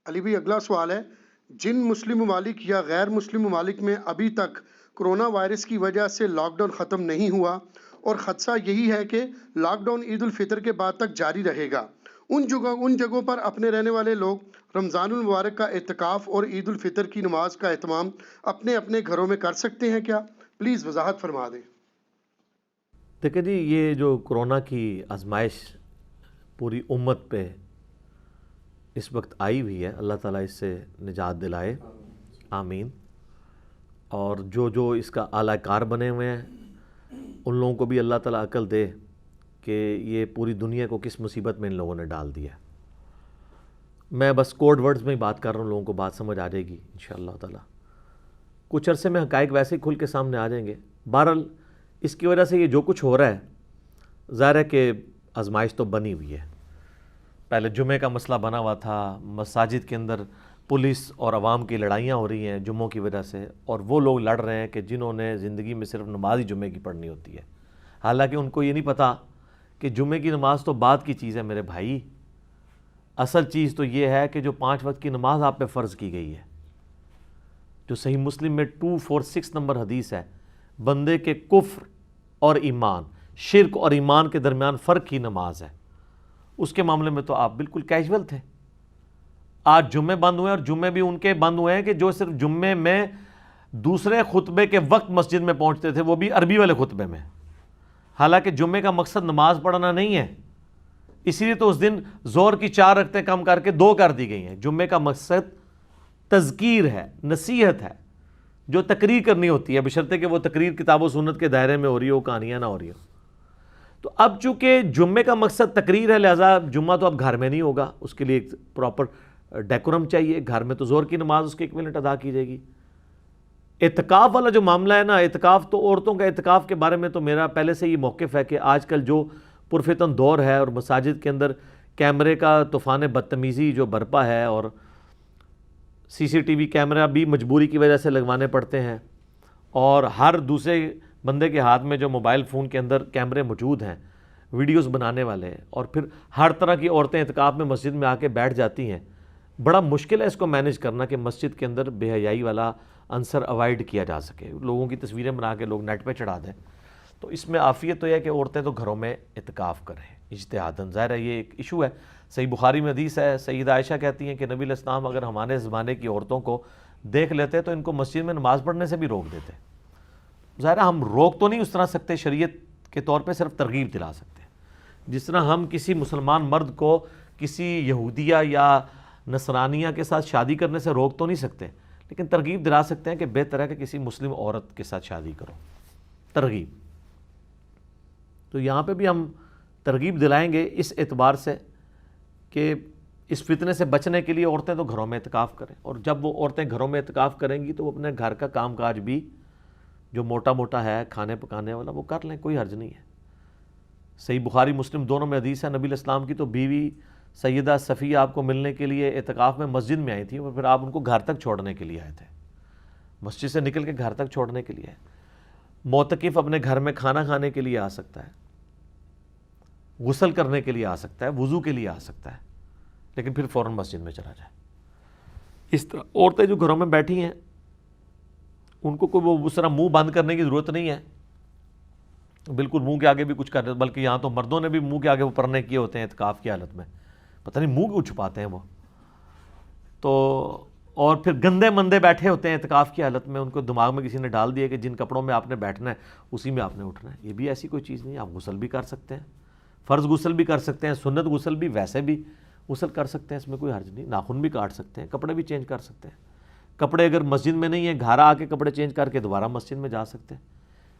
علی بھائی اگلا سوال ہے، جن مسلم ممالک یا غیر مسلم ممالک میں ابھی تک کرونا وائرس کی وجہ سے لاک ڈاؤن ختم نہیں ہوا اور خدشہ یہی ہے کہ لاک ڈاؤن عید الفطر کے بعد تک جاری رہے گا، ان جگہوں پر اپنے رہنے والے لوگ رمضان المبارک کا اعتکاف اور عید الفطر کی نماز کا اہتمام اپنے اپنے گھروں میں کر سکتے ہیں کیا؟ پلیز وضاحت فرما دیں۔ دیکھیں جی، یہ جو کرونا کی آزمائش پوری امت پہ اس وقت آئی ہوئی ہے، اللہ تعالیٰ اس سے نجات دلائے، آمین۔ اور جو اس کا اعلی کار بنے ہوئے ہیں ان لوگوں کو بھی اللہ تعالیٰ عقل دے کہ یہ پوری دنیا کو کس مصیبت میں ان لوگوں نے ڈال دیا ہے۔ میں بس کوڈ ورڈز میں ہی بات کر رہا ہوں، لوگوں کو بات سمجھ آ جائے گی انشاءاللہ تعالیٰ۔ کچھ عرصے میں حقائق ویسے ہی کھل کے سامنے آ جائیں گے۔ بہرحال اس کی وجہ سے یہ جو کچھ ہو رہا ہے، ظاہر ہے کہ آزمائش تو بنی ہوئی ہے۔ پہلے جمعے کا مسئلہ بنا ہوا تھا، مساجد کے اندر پولیس اور عوام کی لڑائیاں ہو رہی ہیں جمعوں کی وجہ سے، اور وہ لوگ لڑ رہے ہیں کہ جنہوں نے زندگی میں صرف نماز ہی جمعے کی پڑھنی ہوتی ہے، حالانکہ ان کو یہ نہیں پتہ کہ جمعے کی نماز تو بعد کی چیز ہے میرے بھائی۔ اصل چیز تو یہ ہے کہ جو 5 وقت کی نماز آپ پہ فرض کی گئی ہے، جو صحیح مسلم میں 246 نمبر حدیث ہے، بندے کے کفر اور ایمان، شرک اور ایمان کے درمیان فرق کی نماز ہے، اس کے معاملے میں تو آپ بالکل کیجول تھے۔ آج جمعے بند ہوئے، اور جمعے بھی ان کے بند ہوئے ہیں کہ جو صرف جمعے میں دوسرے خطبے کے وقت مسجد میں پہنچتے تھے، وہ بھی عربی والے خطبے میں، حالانکہ جمعے کا مقصد نماز پڑھنا نہیں ہے۔ اسی لیے تو اس دن ظہر کی 4 رکعتیں کم کر کے 2 کر دی گئی ہیں۔ جمعے کا مقصد تذکیر ہے، نصیحت ہے، جو تقریر کرنی ہوتی ہے، بشرطے کہ وہ تقریر کتاب و سنت کے دائرے میں ہو رہی ہو، کہانیاں نہ ہو رہی ہو۔ تو اب چونکہ جمعے کا مقصد تقریر ہے، لہٰذا جمعہ تو اب گھر میں نہیں ہوگا، اس کے لیے ایک پراپر ڈیکورم چاہیے۔ گھر میں تو ظہر کی نماز اس کے ایکویلنٹ ادا کی جائے گی۔ اعتکاف والا جو معاملہ ہے نا، اعتکاف تو عورتوں کا اعتکاف کے بارے میں تو میرا پہلے سے یہ موقف ہے کہ آج کل جو پرفتن دور ہے اور مساجد کے اندر کیمرے کا طوفان بدتمیزی جو برپا ہے، اور CCTV کیمرہ بھی مجبوری کی وجہ سے لگوانے پڑتے ہیں، اور ہر دوسرے بندے کے ہاتھ میں جو موبائل فون کے اندر کیمرے موجود ہیں ویڈیوز بنانے والے، اور پھر ہر طرح کی عورتیں اعتکاف میں مسجد میں آ کے بیٹھ جاتی ہیں۔ بڑا مشکل ہے اس کو مینیج کرنا کہ مسجد کے اندر بے حیائی والا عنصر اوائڈ کیا جا سکے، لوگوں کی تصویریں بنا کے لوگ نیٹ پہ چڑھا دیں۔ تو اس میں عافیت تو یہ ہے کہ عورتیں تو گھروں میں اعتکاف کریں اجتہاداً، ظاہر ہے یہ ایک ایشو ہے۔ صحیح بخاری میں حدیث ہے، سیدہ عائشہ کہتی ہیں کہ نبی علیہ السلام اگر ہمارے زمانے کی عورتوں کو دیکھ لیتے تو ان کو مسجد میں نماز پڑھنے سے بھی روک دیتے۔ ظاہر ہے ہم روک تو نہیں اس طرح سکتے، شریعت کے طور پہ صرف ترغیب دلا سکتے ہیں۔ جس طرح ہم کسی مسلمان مرد کو کسی یہودیہ یا نصرانیہ کے ساتھ شادی کرنے سے روک تو نہیں سکتے، لیکن ترغیب دلا سکتے ہیں کہ بہتر ہے کہ کسی مسلم عورت کے ساتھ شادی کرو، ترغیب۔ تو یہاں پہ بھی ہم ترغیب دلائیں گے اس اعتبار سے کہ اس فتنے سے بچنے کے لیے عورتیں تو گھروں میں اعتکاف کریں، اور جب وہ عورتیں گھروں میں اعتکاف کریں گی تو وہ اپنے گھر کا کام کاج بھی جو موٹا موٹا ہے کھانے پکانے والا وہ کر لیں، کوئی حرج نہیں ہے۔ صحیح بخاری مسلم دونوں میں حدیث ہے، نبی علیہ السلام کی تو بیوی سیدہ صفیہ آپ کو ملنے کے لیے اعتکاف میں مسجد میں آئی تھی، اور پھر آپ ان کو گھر تک چھوڑنے کے لیے آئے تھے، مسجد سے نکل کے گھر تک چھوڑنے کے لیے۔ معتکف اپنے گھر میں کھانا کھانے کے لیے آ سکتا ہے، غسل کرنے کے لیے آ سکتا ہے، وضو کے لیے آ سکتا ہے، لیکن پھر فوراً مسجد میں چلا جائے۔ اس طرح عورتیں جو گھروں میں بیٹھی ہیں ان کو کوئی وہ اس طرح منہ بند کرنے کی ضرورت نہیں ہے، بالکل منہ کے آگے بھی کچھ کر رہے، بلکہ یہاں تو مردوں نے بھی منہ کے آگے وہ پرنے کیے ہوتے ہیں اعتکاف کی حالت میں، پتہ نہیں منہ کیوں چھپاتے ہیں وہ تو۔ اور پھر گندے مندے بیٹھے ہوتے ہیں اعتکاف کی حالت میں، ان کو دماغ میں کسی نے ڈال دیا کہ جن کپڑوں میں آپ نے بیٹھنا ہے اسی میں آپ نے اٹھنا ہے۔ یہ بھی ایسی کوئی چیز نہیں ہے، آپ غسل بھی کر سکتے ہیں، فرض غسل بھی کر سکتے ہیں، سنت غسل بھی، ویسے بھی غسل کر سکتے ہیں، اس میں کوئی حرج نہیں۔ ناخن بھی کاٹ سکتے ہیں، کپڑے بھی چینج کر سکتے ہیں، کپڑے اگر مسجد میں نہیں ہیں گھر آ کے کپڑے چینج کر کے دوبارہ مسجد میں جا سکتے ہیں،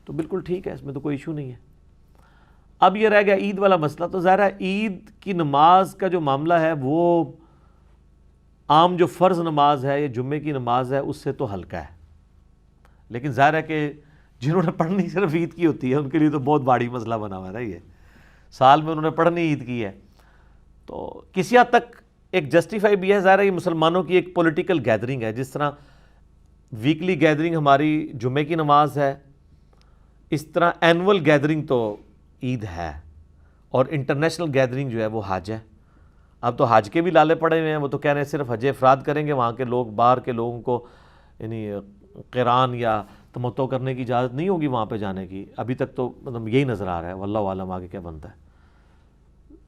تو بالکل ٹھیک ہے، اس میں تو کوئی ایشو نہیں ہے۔ اب یہ رہ گیا عید والا مسئلہ، تو ظاہر ہے عید کی نماز کا جو معاملہ ہے وہ عام جو فرض نماز ہے یا جمعے کی نماز ہے اس سے تو ہلکا ہے، لیکن ظاہر ہے کہ جنہوں نے پڑھنی صرف عید کی ہوتی ہے ان کے لیے تو بہت بڑی مسئلہ بنا ہوا ہے یہ، سال میں انہوں نے پڑھنی عید کی ہے، تو کسی حد تک ایک جسٹیفائی بھی ہے۔ ظاہر ہے یہ مسلمانوں کی ایک پولیٹیکل گیدرنگ ہے، جس طرح ویکلی گیدرنگ ہماری جمعے کی نماز ہے، اس طرح اینول گیدرنگ تو عید ہے، اور انٹرنیشنل گیدرنگ جو ہے وہ حج ہے، اب تو حج کے بھی لالے پڑے ہوئے ہیں، وہ تو کہہ رہے ہیں صرف حج افراد کریں گے، وہاں کے لوگ باہر کے لوگوں کو یعنی قران یا تمتع کرنے کی اجازت نہیں ہوگی وہاں پہ جانے کی۔ ابھی تک تو مطلب یہی نظر آ رہا ہے، واللہ عالم آگے کیا بنتا ہے۔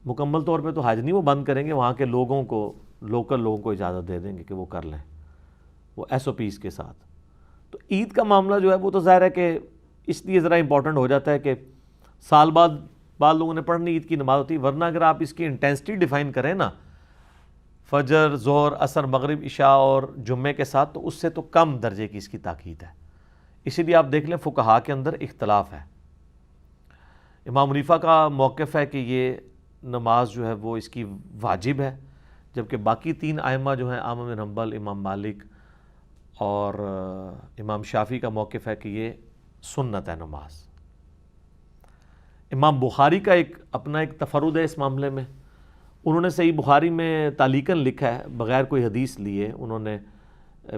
مکمل طور پہ تو حج نہیں وہ بند کریں گے، وہاں کے لوگوں کو، لوکل لوگوں کو اجازت دے دیں گے کہ وہ کر لیں، وہ ایس او پیز کے ساتھ۔ تو عید کا معاملہ جو ہے وہ تو ظاہر ہے کہ اس لیے ذرا امپورٹنٹ ہو جاتا ہے کہ سال بعد لوگوں نے پڑھنی عید کی نماز ہوتی ہے، ورنہ اگر آپ اس کی انٹینسٹی ڈیفائن کریں نا فجر، ظہر، عصر، مغرب، عشاء اور جمعے کے ساتھ، تو اس سے تو کم درجے کی اس کی تاکید ہے۔ اسی لیے آپ دیکھ لیں فقہاء کے اندر اختلاف ہے۔ امام حنیفہ کا موقف ہے کہ یہ نماز جو ہے وہ اس کی واجب ہے، جبکہ باقی 3 ائمہ جو ہیں احمد بن حنبل، امام مالک اور امام شافعی کا موقف ہے کہ یہ سنت ہے نماز۔ امام بخاری کا اپنا ایک تفرد ہے اس معاملے میں، انہوں نے صحیح بخاری میں تعلیقاً لکھا ہے بغیر کوئی حدیث لیے، انہوں نے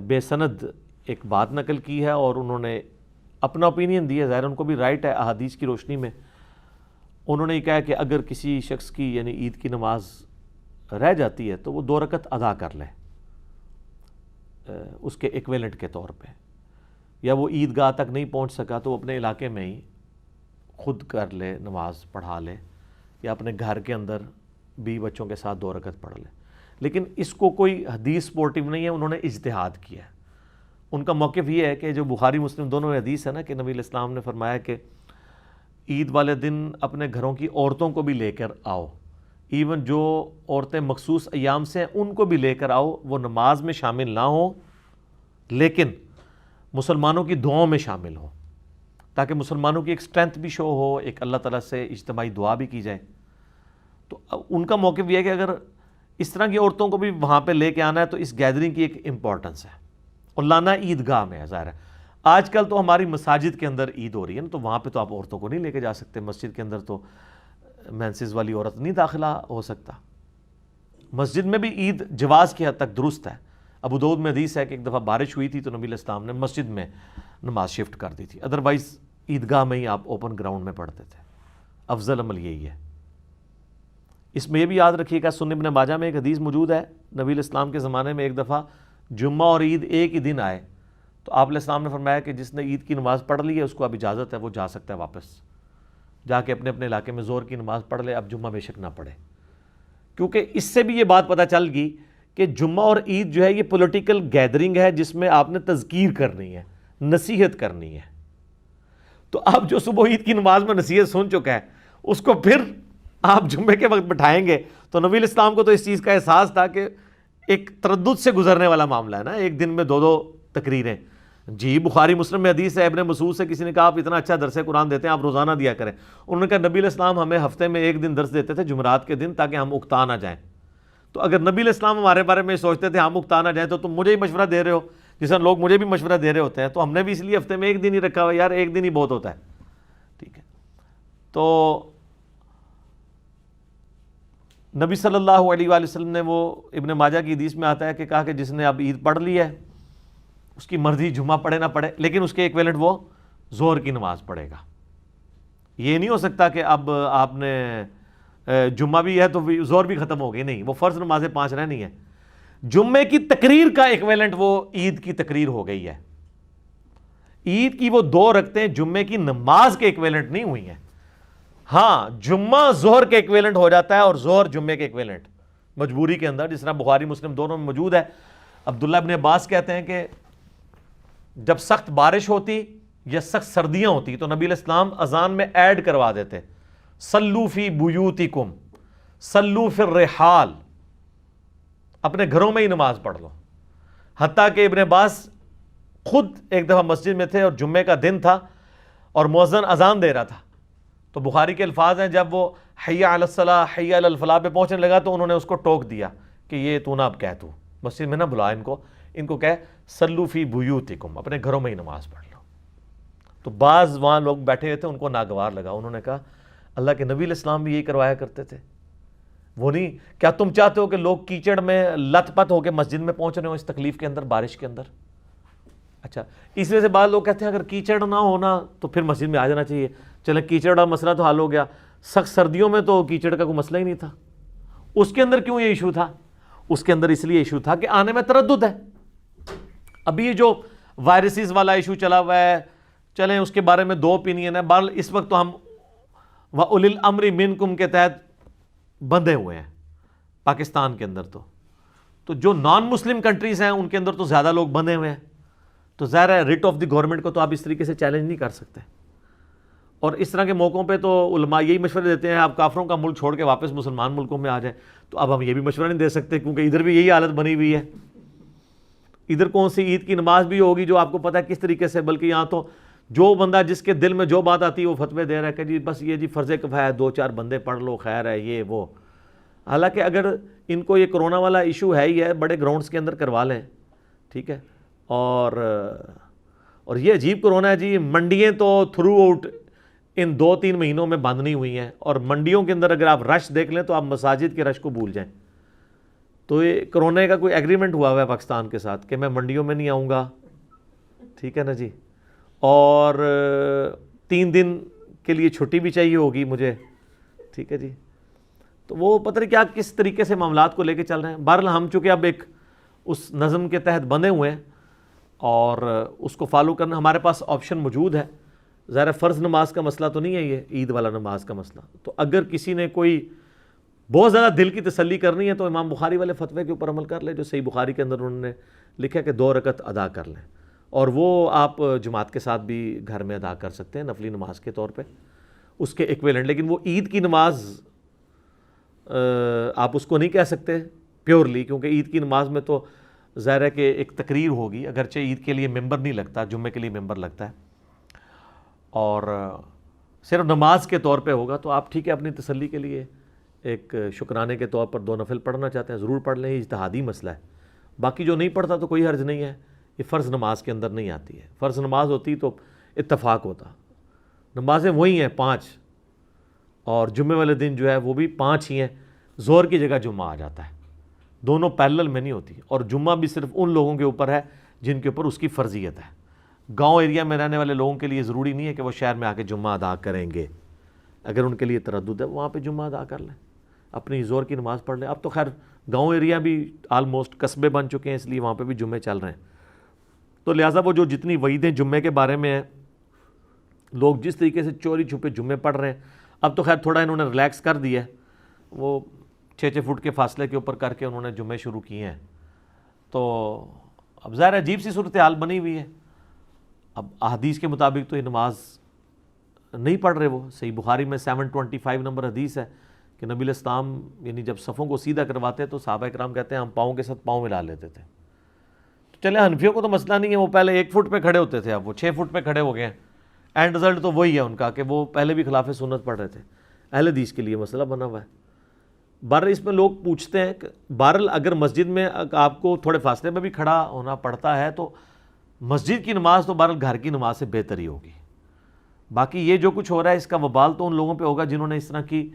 بے سند ایک بات نقل کی ہے اور انہوں نے اپنا اوپینین دی ہے، ظاہر ان کو بھی رائٹ ہے احادیث کی روشنی میں۔ انہوں نے یہ کہا کہ اگر کسی شخص کی یعنی عید کی نماز رہ جاتی ہے تو وہ 2 رکعت ادا کر لے اس کے ایکویلنٹ کے طور پہ، یا وہ عیدگاہ تک نہیں پہنچ سکا تو وہ اپنے علاقے میں ہی خود کر لے، نماز پڑھا لے، یا اپنے گھر کے اندر بھی بچوں کے ساتھ 2 رکعت پڑھ لے۔ لیکن اس کو کوئی حدیث سپورٹیو نہیں ہے، انہوں نے اجتہاد کیا ہے۔ ان کا موقف یہ ہے کہ جو بخاری مسلم دونوں میں حدیث ہے نا کہ نبی علیہ السلام نے فرمایا کہ عید والے دن اپنے گھروں کی عورتوں کو بھی لے کر آؤ، ایون جو عورتیں مخصوص ایام سے ہیں ان کو بھی لے کر آؤ، وہ نماز میں شامل نہ ہوں لیکن مسلمانوں کی دعاؤں میں شامل ہوں، تاکہ مسلمانوں کی ایک سٹرینتھ بھی شو ہو، ایک اللہ تعالیٰ سے اجتماعی دعا بھی کی جائے۔ تو ان کا موقف یہ ہے کہ اگر اس طرح کی عورتوں کو بھی وہاں پہ لے کے آنا ہے تو اس گیدرنگ کی ایک امپورٹنس ہے، اور لانا عیدگاہ میں ہے۔ ظاہر ہے آج کل تو ہماری مساجد کے اندر عید ہو رہی ہے نا، تو وہاں پہ تو آپ عورتوں کو نہیں لے کے جا سکتے، مسجد کے اندر تو مینسز والی عورت نہیں داخلہ ہو سکتا۔ مسجد میں بھی عید جواز کی حد تک درست ہے۔ ابو داؤد میں حدیث ہے کہ ایک دفعہ بارش ہوئی تھی تو نبی علیہ السلام نے مسجد میں نماز شفٹ کر دی تھی، ادروائز عیدگاہ میں ہی آپ اوپن گراؤنڈ میں پڑھتے تھے۔ افضل عمل یہی ہے۔ اس میں یہ بھی یاد رکھیے گا، سنن ابن ماجہ میں ایک حدیث موجود ہے، نبی علیہ السلام کے زمانے میں ایک دفعہ جمعہ اور عید ایک ہی دن آئے تو آپ علیہ السلام نے فرمایا کہ جس نے عید کی نماز پڑھ لی ہے اس کو اب اجازت ہے، وہ جا سکتا ہے واپس جا کے اپنے اپنے علاقے میں ظہر کی نماز پڑھ لے، اب جمعہ بے شک نہ پڑھے۔ کیونکہ اس سے بھی یہ بات پتہ چل گئی کہ جمعہ اور عید جو ہے یہ پولیٹیکل گیدرنگ ہے جس میں آپ نے تذکیر کرنی ہے، نصیحت کرنی ہے۔ تو اب جو صبح عید کی نماز میں نصیحت سن چکا ہے اس کو پھر آپ جمعے کے وقت بٹھائیں گے، تو نبی علیہ السلام کو تو اس چیز کا احساس تھا کہ ایک تردد سے گزرنے والا معاملہ ہے نا، ایک دن میں 2 تقریریں۔ جی بخاری مسلم میں حدیث ہے، ابن مسعود سے کسی نے کہا آپ اتنا اچھا درس قرآن دیتے ہیں، آپ روزانہ دیا کریں۔ انہوں نے کہا نبی علیہ السلام ہمیں ہفتے میں 1 دن درس دیتے تھے جمعرات کے دن، تاکہ ہم اکتا نہ جائیں۔ تو اگر نبی علیہ السلام ہمارے بارے میں سوچتے تھے ہم اکتا نہ جائیں تو تم مجھے ہی مشورہ دے رہے ہو، جس طرح لوگ مجھے بھی مشورہ دے رہے ہوتے ہیں، تو ہم نے بھی اس لیے ہفتے میں 1 دن ہی رکھا ہوا، یار 1 دن ہی بہت ہوتا ہے، ٹھیک ہے۔ تو نبی صلی اللہ علیہ وآلہ وسلم نے، وہ ابن ماجہ کی حدیث میں آتا ہے کہ کہا کہ جس نے اب عید پڑھ لی ہے اس کی مرضی جمعہ پڑھے نہ پڑھے، لیکن اس کے ایکویلنٹ وہ ظہر کی نماز پڑھے گا۔ یہ نہیں ہو سکتا کہ اب آپ نے جمعہ بھی ہے تو ظہر بھی ختم ہو گئی، نہیں، وہ فرض نمازیں 5 رہنی ہیں۔ جمعے کی تقریر کا ایکویلنٹ وہ عید کی تقریر ہو گئی ہے۔ عید کی وہ 2 رکعتیں جمعے کی نماز کے ایکویلنٹ نہیں ہوئی ہیں۔ ہاں جمعہ ظہر کے ایکویلنٹ ہو جاتا ہے اور ظہر جمعے کے ایکویلنٹ مجبوری کے اندر، جس طرح بخاری مسلم دونوں میں موجود ہے۔ عبداللہ ابن عباس کہتے ہیں کہ جب سخت بارش ہوتی یا سخت سردیاں ہوتی تو نبی علیہ السلام اذان میں ایڈ کروا دیتے، صلو فی بیوتکم صلو فی الرحال، اپنے گھروں میں ہی نماز پڑھ لو۔ حتیٰ کہ ابن عباس خود ایک دفعہ مسجد میں تھے اور جمعے کا دن تھا اور مؤذن اذان دے رہا تھا، تو بخاری کے الفاظ ہیں جب وہ حی علی الصلاۃ حی علی الفلاح پہ پہنچنے لگا تو انہوں نے اس کو ٹوک دیا کہ یہ تو نہ اب کہہ، تو مسجد میں نہ بلا ان کو کہہ صلو فی بیوتکم، اپنے گھروں میں ہی نماز پڑھ لو۔ تو بعض وہاں لوگ بیٹھے ہوئے تھے، ان کو ناگوار لگا، انہوں نے کہا اللہ کے نبی علیہ السلام بھی یہی کروایا کرتے تھے، وہ نہیں، کیا تم چاہتے ہو کہ لوگ کیچڑ میں لت پت ہو کے مسجد میں پہنچ رہے ہوں اس تکلیف کے اندر، بارش کے اندر؟ اچھا، اس وجہ سے بعض لوگ کہتے ہیں اگر کیچڑ نہ ہونا تو پھر مسجد میں آ جانا چاہیے۔ چلے کیچڑ کا مسئلہ تو حل ہو گیا، سخت سردیوں میں تو کیچڑ کا کوئی مسئلہ ہی نہیں تھا، اس کے اندر کیوں یہ ایشو تھا؟ اس کے اندر اس لیے ایشو تھا کہ آنے میں تردد ہے. ابھی یہ جو وائرسز والا ایشو چلا ہوا ہے، چلیں اس کے بارے میں دو اوپینین ہے. بہرحال اس وقت تو ہم وَأُولِي الْأَمْرِ مِنْكُمْ کے تحت بندھے ہوئے ہیں پاکستان کے اندر. تو جو نان مسلم کنٹریز ہیں ان کے اندر تو زیادہ لوگ بندھے ہوئے ہیں. تو ظاہر ہے ریٹ آف دی گورنمنٹ کو تو آپ اس طریقے سے چیلنج نہیں کر سکتے. اور اس طرح کے موقعوں پہ تو علماء یہی مشورے دیتے ہیں آپ کافروں کا ملک چھوڑ کے واپس مسلمان ملکوں میں آ جائیں. تو اب ہم یہ بھی مشورہ نہیں دے سکتے کیونکہ ادھر بھی یہی حالت بنی ہوئی ہے. ادھر کون سی عید کی نماز بھی ہوگی جو آپ کو پتہ ہے کس طریقے سے، بلکہ یہاں تو جو بندہ جس کے دل میں جو بات آتی ہے وہ فتوے دے رہا ہے کہ جی بس یہ جی فرض کفایہ ہے، 2-4 بندے پڑھ لو خیر ہے یہ وہ. حالانکہ اگر ان کو یہ کرونا والا ایشو ہے ہی ہے، بڑے گراؤنڈز کے اندر کروا لیں، ٹھیک ہے. اور یہ عجیب کرونا ہے جی. منڈیاں تو تھرو آؤٹ ان 2-3 مہینوں میں بند نہیں ہوئی ہیں، اور منڈیوں کے اندر اگر آپ رش دیکھ لیں تو آپ مساجد کے رش کو بھول جائیں. تو یہ کرونا کا کوئی ایگریمنٹ ہوا ہوا ہے پاکستان کے ساتھ کہ میں منڈیوں میں نہیں آؤں گا، ٹھیک ہے نا جی. اور 3 دن کے لیے چھٹی بھی چاہیے ہوگی مجھے، ٹھیک ہے جی. تو وہ پتہ نہیں کیا کس طریقے سے معاملات کو لے کے چل رہے ہیں. بہرحال ہم چونکہ اب ایک اس نظم کے تحت بندھے ہوئے ہیں اور اس کو فالو کرنا ہمارے پاس آپشن موجود ہے. ظاہر فرض نماز کا مسئلہ تو نہیں ہے یہ عید والا نماز کا مسئلہ. تو اگر کسی نے کوئی بہت زیادہ دل کی تسلی کرنی ہے تو امام بخاری والے فتوے کے اوپر عمل کر لے جو صحیح بخاری کے اندر انہوں نے لکھا کہ 2 رکعت ادا کر لیں، اور وہ آپ جماعت کے ساتھ بھی گھر میں ادا کر سکتے ہیں نفلی نماز کے طور پہ اس کے ایکویلنٹ. لیکن وہ عید کی نماز آپ اس کو نہیں کہہ سکتے پیورلی، کیونکہ عید کی نماز میں تو ظاہر ہے کہ ایک تقریر ہوگی، اگرچہ عید کے لیے ممبر نہیں لگتا، جمعے کے لیے ممبر لگتا ہے، اور صرف نماز کے طور پہ ہوگا. تو آپ ٹھیک ہے اپنی تسلی کے لیے ایک شکرانے کے طور پر 2 نفل پڑھنا چاہتے ہیں ضرور پڑھ لیں، یہ اجتہادی مسئلہ ہے. باقی جو نہیں پڑھتا تو کوئی حرج نہیں ہے، یہ فرض نماز کے اندر نہیں آتی ہے. فرض نماز ہوتی تو اتفاق ہوتا. نمازیں وہی ہیں 5، اور جمعے والے دن جو ہے وہ بھی 5 ہی ہیں. ظہر کی جگہ جمعہ آ جاتا ہے، دونوں پیرلل میں نہیں ہوتی. اور جمعہ بھی صرف ان لوگوں کے اوپر ہے جن کے اوپر اس کی فرضیت ہے. گاؤں ایریا میں رہنے والے لوگوں کے لیے ضروری نہیں ہے کہ وہ شہر میں آ کے جمعہ ادا کریں گے. اگر ان کے لیے تردد ہے وہاں پہ جمعہ ادا کر لیں، اپنی ظہر کی نماز پڑھ لیں. اب تو خیر گاؤں ایریا بھی آلموسٹ قصبے بن چکے ہیں، اس لیے وہاں پہ بھی جمعے چل رہے ہیں. تو لہٰذا وہ جو جتنی وعیدیں جمعے کے بارے میں ہیں، لوگ جس طریقے سے چوری چھپے جمعے پڑھ رہے ہیں، اب تو خیر تھوڑا انہوں نے ریلیکس کر دیا ہے. وہ 6 فٹ کے فاصلے کے اوپر کر کے انہوں نے جمعے شروع کیے ہیں. تو اب ظاہر عجیب سی صورتحال بنی ہوئی ہے. اب احادیث کے مطابق تو یہ نماز نہیں پڑھ رہے. وہ صحیح بخاری میں 725 نمبر حدیث ہے کہ نبی علیہ السلام یعنی جب صفوں کو سیدھا کرواتے تو صحابہ کرام کہتے ہیں ہم پاؤں کے ساتھ پاؤں ملا لیتے تھے. تو چلے حنفیوں کو تو مسئلہ نہیں ہے، وہ پہلے 1 فٹ پہ کھڑے ہوتے تھے، اب وہ 6 فٹ پہ کھڑے ہو گئے ہیں. اینڈ رزلٹ تو وہی ہے ان کا کہ وہ پہلے بھی خلاف سنت پڑھ رہے تھے. اہل حدیث کے لیے مسئلہ بنا ہوا ہے. بہرحال اس میں لوگ پوچھتے ہیں کہ بہرحال اگر مسجد میں آپ کو تھوڑے فاصلے میں بھی کھڑا ہونا پڑتا ہے تو مسجد کی نماز تو بہرحال گھر کی نماز سے بہتر ہی ہوگی. باقی یہ جو کچھ ہو رہا ہے اس کا وبال تو ان لوگوں پہ ہوگا جنہوں نے اس طرح کی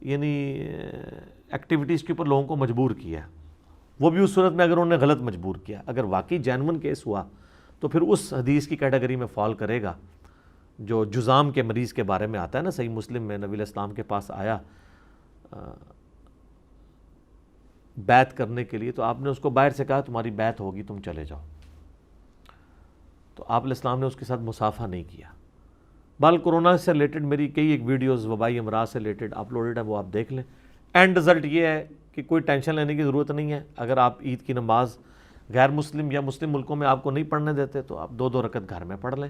یعنی ایکٹیویٹیز کے اوپر لوگوں کو مجبور کیا. وہ بھی اس صورت میں اگر انہوں نے غلط مجبور کیا. اگر واقعی جینون کیس ہوا تو پھر اس حدیث کی کیٹیگری میں فال کرے گا جو جزام کے مریض کے بارے میں آتا ہے نا. صحیح مسلم میں نبی علیہ السلام کے پاس آیا بیعت کرنے کے لیے، تو آپ نے اس کو باہر سے کہا تمہاری بیعت ہوگی تم چلے جاؤ. تو آپ علیہ السلام نے اس کے ساتھ مصافحہ نہیں کیا. بال کورونا سے ریلیٹڈ میری کئی ایک ویڈیوز وبائی امراض سے ریلیٹڈ اپلوڈڈ ہیں، وہ آپ دیکھ لیں. اینڈ رزلٹ یہ ہے کہ کوئی ٹینشن لینے کی ضرورت نہیں ہے. اگر آپ عید کی نماز غیر مسلم یا مسلم ملکوں میں آپ کو نہیں پڑھنے دیتے تو آپ 2 رکعت گھر میں پڑھ لیں.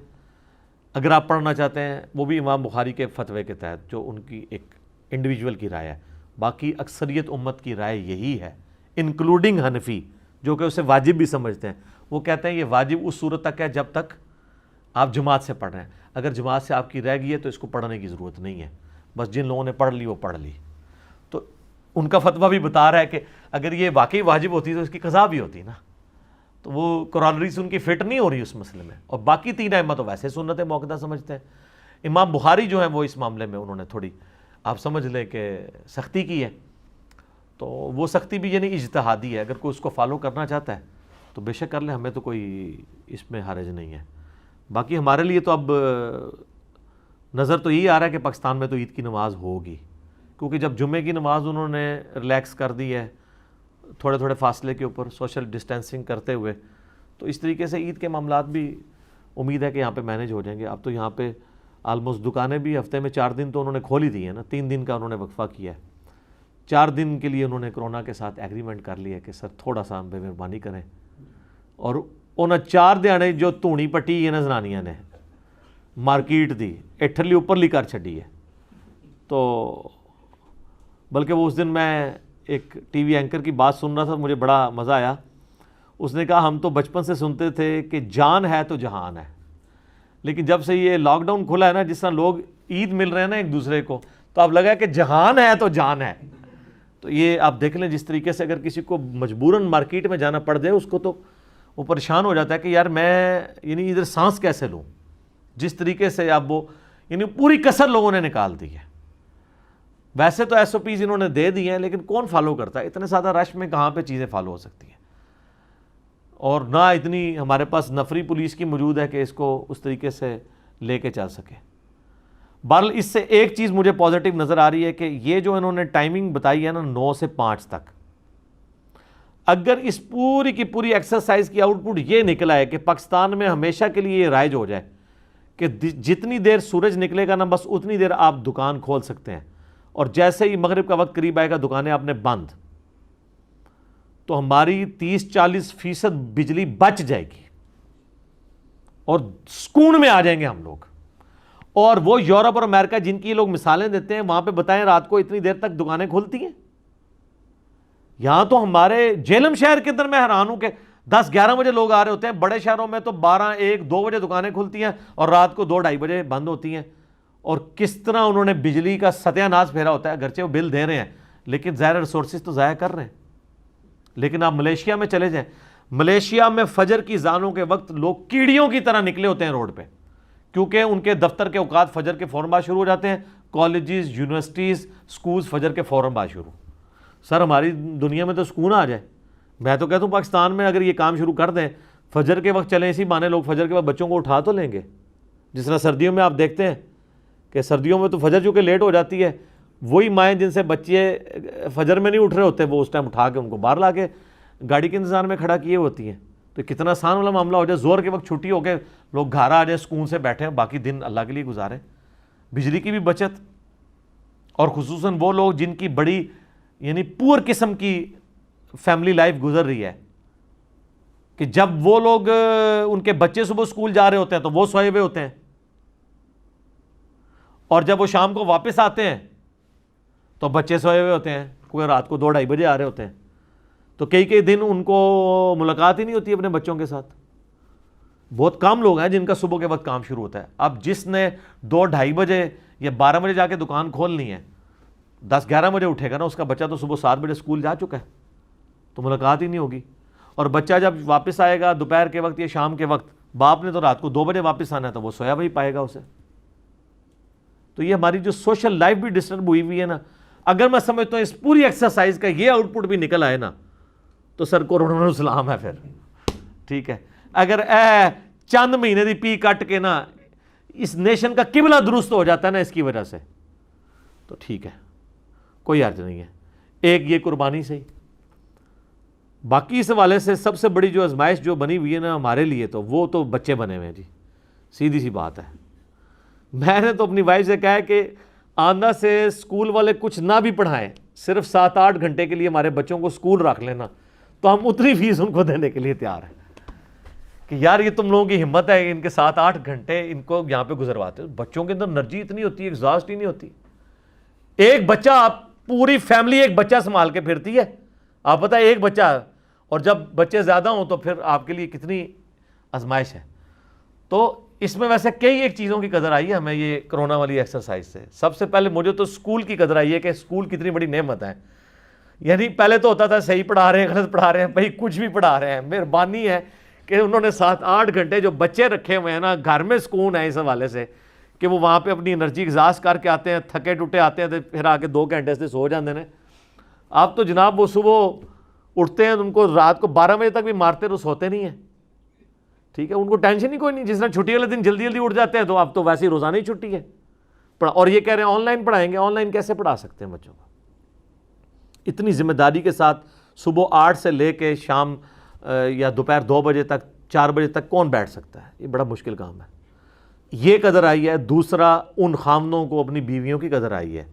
اگر آپ پڑھنا چاہتے ہیں وہ بھی امام بخاری کے فتوے کے تحت جو ان کی ایک انڈیویجول کی رائے ہے. باقی اکثریت امت کی رائے یہی ہے انکلوڈنگ حنفی جو کہ اسے واجب بھی سمجھتے ہیں. وہ کہتے ہیں یہ واجب اس صورت تک ہے جب تک آپ جماعت سے پڑھ رہے ہیں. اگر جماعت سے آپ کی رہ گئی ہے تو اس کو پڑھنے کی ضرورت نہیں ہے. بس جن لوگوں نے پڑھ لی وہ پڑھ لی. تو ان کا فتویٰ بھی بتا رہا ہے کہ اگر یہ واقعی واجب ہوتی تو اس کی قضا بھی ہوتی نا. تو وہ قرآنریز ان کی فٹ نہیں ہو رہی اس مسئلے میں. اور باقی 3 ائمہ تو ویسے سنت موقدہ سمجھتے ہیں. امام بخاری جو ہیں وہ اس معاملے میں انہوں نے تھوڑی آپ سمجھ لیں کہ سختی کی ہے. تو وہ سختی بھی یعنی اجتہادی ہے. اگر کوئی اس کو فالو کرنا چاہتا ہے تو بے شک کر لیں، ہمیں تو کوئی اس میں حرج نہیں ہے. باقی ہمارے لیے تو اب نظر تو یہی آ رہا ہے کہ پاکستان میں تو عید کی نماز ہوگی، کیونکہ جب جمعے کی نماز انہوں نے ریلیکس کر دی ہے تھوڑے تھوڑے فاصلے کے اوپر سوشل ڈسٹینسنگ کرتے ہوئے، تو اس طریقے سے عید کے معاملات بھی امید ہے کہ یہاں پہ مینیج ہو جائیں گے. اب تو یہاں پہ آلموسٹ دکانیں بھی ہفتے میں 4 دن تو انہوں نے کھول ہی دی ہیں نا، 3 دن کا انہوں نے وقفہ کیا ہے. 4 دن کے لیے انہوں نے کرونا کے ساتھ ایگریمنٹ کر لیا کہ سر تھوڑا سا بے مہربانی کریں. اور انہیں 4 دیاڑے جو دھونی پٹی ہے نا زنانیاں نے مارکیٹ دی اٹھرلی اوپرلی کر چھڈی ہے. تو بلکہ وہ اس دن میں ایک ٹی وی اینکر کی بات سن رہا تھا، مجھے بڑا مزہ آیا. اس نے کہا ہم تو بچپن سے سنتے تھے کہ جان ہے تو جہان ہے، لیکن جب سے یہ لاک ڈاؤن کھلا ہے نا، جس طرح لوگ عید مل رہے ہیں نا ایک دوسرے کو، تو اب لگا کہ جہان ہے تو جان ہے. تو یہ آپ دیکھ لیں جس طریقے سے اگر کسی کو مجبوراً مارکیٹ میں جانا پڑ جائے اس کو تو وہ پریشان ہو جاتا ہے کہ یار میں یعنی ادھر سانس کیسے لوں. جس طریقے سے اب وہ یعنی پوری کسر لوگوں نے نکال دی ہے. ویسے تو ایس او پیز انہوں نے دے دی ہیں لیکن کون فالو کرتا ہے؟ اتنے زیادہ رش میں کہاں پہ چیزیں فالو ہو سکتی ہیں، اور نہ اتنی ہمارے پاس نفری پولیس کی موجود ہے کہ اس کو اس طریقے سے لے کے چل سکے. بہرحال اس سے ایک چیز مجھے پازیٹیو نظر آ رہی ہے کہ یہ جو انہوں نے ٹائمنگ بتائی ہے نا 9 سے 5 تک، اگر اس پوری کی پوری ایکسرسائز کی آؤٹ پٹ یہ نکلا ہے کہ پاکستان میں ہمیشہ کے لیے یہ رائج ہو جائے کہ جتنی دیر سورج نکلے گا نا بس اتنی دیر آپ دکان کھول سکتے ہیں، اور جیسے ہی مغرب کا وقت قریب آئے گا دکانیں آپ نے بند، تو ہماری 30-40% بجلی بچ جائے گی اور سکون میں آ جائیں گے ہم لوگ. اور وہ یورپ اور امریکہ جن کی لوگ مثالیں دیتے ہیں وہاں پہ بتائیں رات کو اتنی دیر تک دکانیں کھلتی ہیں. یہاں تو ہمارے جیلم شہر کے اندر میں حیران ہوں کہ 10-11 بجے لوگ آ رہے ہوتے ہیں. بڑے شہروں میں تو 12-1-2 بجے دکانیں کھلتی ہیں اور رات کو 2-2:30 بجے بند ہوتی ہیں. اور کس طرح انہوں نے بجلی کا ستیہ ناش پھیرا ہوتا ہے. اگرچہ وہ بل دے رہے ہیں لیکن ظاہر ریسورسز تو ضائع کر رہے ہیں. لیکن آپ ملیشیا میں چلے جائیں، ملیشیا میں فجر کی اذانوں کے وقت لوگ کیڑیوں کی طرح نکلے ہوتے ہیں روڈ پہ، کیونکہ ان کے دفتر کے اوقات فجر کے فوراً بعد شروع ہو جاتے ہیں. کالجز، یونیورسٹیز، سکولز فجر کے فوراً بعد شروع. سر ہماری دنیا میں تو سکون آ جائے. میں تو کہتا ہوں پاکستان میں اگر یہ کام شروع کر دیں، فجر کے وقت چلیں، اسی بہانے لوگ فجر کے بعد بچوں کو اٹھا تو لیں گے. جس طرح سردیوں میں آپ دیکھتے ہیں کہ سردیوں میں تو فجر چونکہ لیٹ ہو جاتی ہے، وہی مائیں جن سے بچے فجر میں نہیں اٹھ رہے ہوتے وہ اس ٹائم اٹھا کے ان کو باہر لا کے گاڑی کے انتظار میں کھڑا کیے ہوتی ہیں. تو کتنا آسان والا معاملہ ہو جائے، زور کے وقت چھٹی ہو کے لوگ گھر آ جائیں، سکون سے بیٹھیں، باقی دن اللہ کے لیے گزاریں. بجلی کی بھی بچت، اور خصوصاً وہ لوگ جن کی بڑی یعنی پور قسم کی فیملی لائف گزر رہی ہے کہ جب وہ لوگ ان کے بچے صبح اسکول جا رہے ہوتے ہیں تو وہ سوئے ہوئے ہوتے ہیں، اور جب وہ شام کو واپس آتے ہیں تو بچے سوئے ہوئے ہوتے ہیں، کوئی رات کو 2-2:30 بجے آ رہے ہوتے ہیں. تو کئی دن ان کو ملاقات ہی نہیں ہوتی اپنے بچوں کے ساتھ. بہت کم لوگ ہیں جن کا صبح کے وقت کام شروع ہوتا ہے. اب جس نے 2-2:30 بجے یا 12 بجے جا کے دکان کھولنی ہے، 10-11 بجے اٹھے گا نا، اس کا بچہ تو صبح 7 بجے اسکول جا چکا ہے، تو ملاقات ہی نہیں ہوگی. اور بچہ جب واپس آئے گا دوپہر کے وقت یا شام کے وقت، باپ نے تو رات کو 2 بجے واپس آنا ہے، تو وہ سویا وہی پائے گا اسے. تو یہ ہماری جو سوشل لائف بھی ڈسٹرب ہوئی ہے نا. اگر میں سمجھتا ہوں اس پوری ایکسرسائز کا یہ آؤٹ پٹ بھی نکل آئے نا تو سر کورونا سلام ہے پھر. ٹھیک ہے، اگر چند مہینے دی پی کٹ کے نا اس نیشن کا قبلہ درست ہو جاتا ہے نا اس کی وجہ سے، تو ٹھیک ہے، کوئی حرج نہیں ہے. ایک یہ قربانی سے ہی. باقی اس حوالے سے سب سے بڑی جو آزمائش جو بنی ہوئی ہے نا ہمارے لیے، تو وہ تو بچے بنے ہوئے ہیں جی. سیدھی سی بات ہے. میں نے تو اپنی وائف سے کہا ہے کہ آندہ سے اسکول والے کچھ نہ بھی پڑھائیں، صرف 7-8 گھنٹے کے لیے ہمارے بچوں کو اسکول رکھ لینا، تو ہم اتنی فیس ان کو دینے کے لیے تیار ہیں کہ یار یہ تم لوگوں کی ہمت ہے کہ ان کے 7-8 گھنٹے ان کو یہاں پہ گزرواتے ہو. بچوں کے اندر انرجی اتنی ہوتی ہے، ایگزاسٹ ہی نہیں ہوتی. ایک بچہ، آپ پوری فیملی ایک بچہ سنبھال کے پھرتی ہے. آپ پتہ ہے ایک بچہ، اور جب بچے زیادہ ہوں تو پھر آپ کے لیے کتنی آزمائش ہے. تو اس میں ویسے کئی ایک چیزوں کی قدر آئی ہے ہمیں یہ کرونا والی ایکسرسائز سے. سب سے پہلے مجھے تو اسکول کی قدر آئی ہے کہ اسکول کتنی بڑی نعمت ہے. یعنی پہلے تو ہوتا تھا صحیح پڑھا رہے ہیں، غلط پڑھا رہے ہیں، بھائی کچھ بھی پڑھا رہے ہیں. مہربانی ہے کہ انہوں نے 7-8 گھنٹے جو بچے رکھے ہوئے ہیں نا، گھر میں سکون ہے اس حوالے سے کہ وہ وہاں پہ اپنی انرجی ایگزاسٹ کر کے آتے ہیں، تھکے ٹوٹے آتے ہیں، تو پھر آ کے 2 گھنٹے سے سو جاتے ہیں. آپ تو جناب وہ صبح اٹھتے ہیں ان کو رات کو 12 بجے تک بھی مارتے تو سوتے نہیں ہیں. ٹھیک ہے، ان کو ٹینشن ہی کوئی نہیں. جس طرح چھٹی والے دن جلدی اٹھ جاتے ہیں، تو اب تو ویسے ہی روزانہ ہی چھٹی ہے. اور یہ کہہ رہے ہیں آن لائن پڑھائیں گے. آن لائن کیسے پڑھا سکتے ہیں بچوں کو؟ اتنی ذمہ داری کے ساتھ صبح 8 سے لے کے شام یا دوپہر 2 بجے تک 4 بجے تک کون بیٹھ سکتا ہے؟ یہ بڑا مشکل کام ہے. یہ قدر آئی ہے. دوسرا ان خامنوں کو اپنی بیویوں کی قدر آئی ہے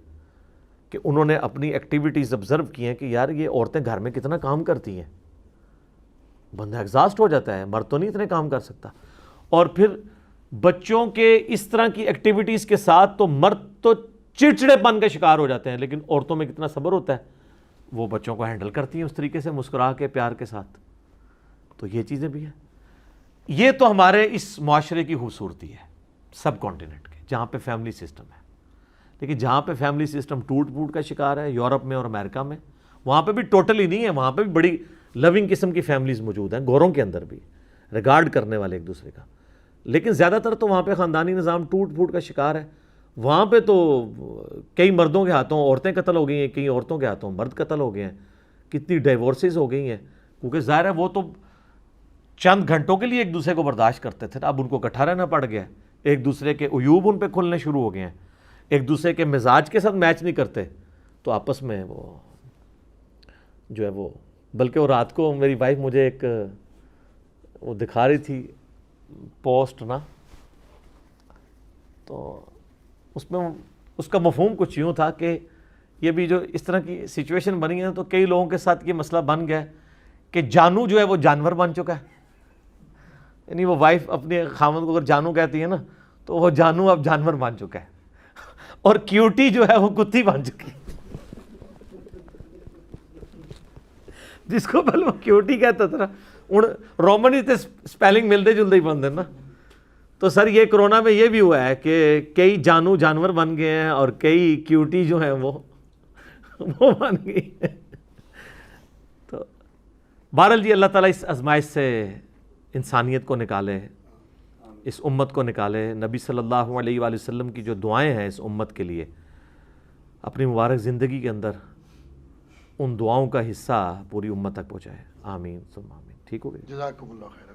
کہ انہوں نے اپنی ایکٹیویٹیز آبزرو کی ہیں کہ یار یہ عورتیں گھر میں کتنا کام کرتی ہیں. بندہ ایگزاسٹ ہو جاتا ہے, مرد تو نہیں اتنے کام کر سکتا. اور پھر بچوں کے اس طرح کی ایکٹیویٹیز کے ساتھ تو مرد تو چڑچڑے پن کا شکار ہو جاتے ہیں, لیکن عورتوں میں کتنا صبر ہوتا ہے, وہ بچوں کو ہینڈل کرتی ہیں اس طریقے سے مسکرا کے پیار کے ساتھ. تو یہ چیزیں بھی ہیں. یہ تو ہمارے اس معاشرے کی خوبصورتی ہے سب کانٹیننٹ کے, جہاں پہ فیملی سسٹم ہے. لیکن جہاں پہ فیملی سسٹم ٹوٹ پھوٹ کا شکار ہے, یورپ میں اور امریکہ میں, وہاں پہ بھی ٹوٹلی نہیں ہے. وہاں پہ بھی بڑی لونگ قسم کی فیملیز موجود ہیں, گوروں کے اندر بھی ریگارڈ کرنے والے ایک دوسرے کا. لیکن زیادہ تر تو وہاں پہ خاندانی نظام ٹوٹ پھوٹ کا شکار ہے. وہاں پہ تو کئی مردوں کے ہاتھوں عورتیں قتل ہو گئی ہیں, کئی عورتوں کے ہاتھوں مرد قتل ہو گئے ہیں, کتنی ڈائیورسز ہو گئی ہیں. کیونکہ ظاہر ہے وہ تو چند گھنٹوں کے لیے ایک دوسرے کو برداشت کرتے تھے, اب ان کو اکٹھا رہنا پڑ گیا. ایک دوسرے کے عیوب ان پہ کھلنے شروع ہو گئے ہیں, ایک دوسرے کے مزاج کے ساتھ میچ نہیں کرتے, تو آپس میں وہ جو ہے وہ, بلکہ وہ رات کو میری وائف مجھے ایک وہ دکھا رہی تھی پوسٹ نا, تو اس میں اس کا مفہوم کچھ یوں تھا کہ یہ بھی جو اس طرح کی سچویشن بنی ہے تو کئی لوگوں کے ساتھ یہ مسئلہ بن گیا کہ جانو جو ہے وہ جانور بن چکا ہے. یعنی وہ وائف اپنے خاوند کو اگر جانو کہتی ہے نا, تو وہ جانو اب جانور بن چکا ہے, اور کیوٹی جو ہے وہ کتی بن چکی ہے. جس کو پہلے وہ کیوٹی کہتا تھا نا, رومن ہی سپیلنگ ملتے جلتے ہی بنتے نا. تو سر یہ کرونا میں یہ بھی ہوا ہے کہ کئی جانو جانور بن گئے ہیں اور کئی کیوٹی جو ہیں وہ بن گئی ہیں. تو بہرحال جی اللہ تعالیٰ اس آزمائش سے انسانیت کو نکالے, اس امت کو نکالے. نبی صلی اللہ علیہ وآلہ وسلم کی جو دعائیں ہیں اس امت کے لیے, اپنی مبارک زندگی کے اندر ان دعاؤں کا حصہ پوری امت تک پہنچائے. آمین ثم آمین. ٹھیک ہو گئی. جزاکم اللہ خیر.